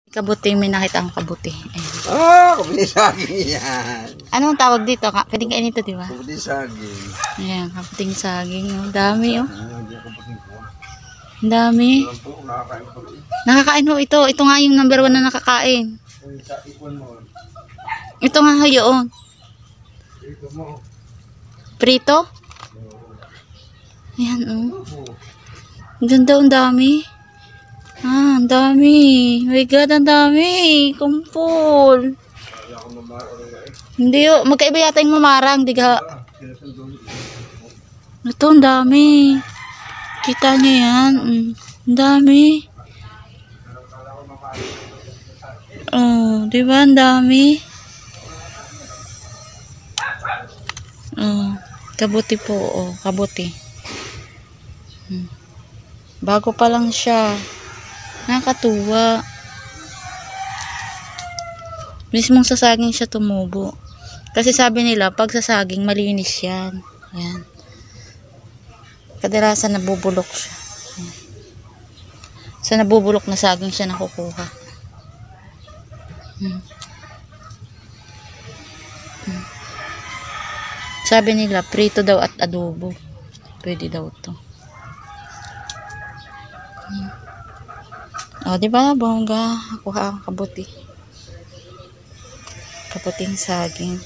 Kabuti, may nakita ang kabuti. Kabuti saging yan. Anong tawag dito? Pwedeng kainin ito, di ba? Kabuti saging. Ayan, kabuting saging. Ang dami, oh. Ang dami. Nakakain ho ito. Ito nga yung number 1 na nakakain. Ito nga yun. Prito? Ayan, oh. Ang ganda, ang dami. Ang dami. My God, ang dami. Kumpul. Hindi, oh. Magkaiba yata yung mamarang, diga. Ito, ang dami. Kita niyo yan. Ang dami. Oh, di ba? Ang dami. Oh, kabuti po. Oh, kabuti. Bago pa lang siya. Nakakatuwa. Mismong sa saging siya tumubo. Kasi sabi nila, pag sa saging, malinis yan. Ayan. Kadalasan nabubulok siya. Sa nabubulok na saging siya nakukuha. Sabi nila, prito daw at adobo. Pwede daw to. O, diba? Bongga. Kuha ang kabuti. Kabuting saging.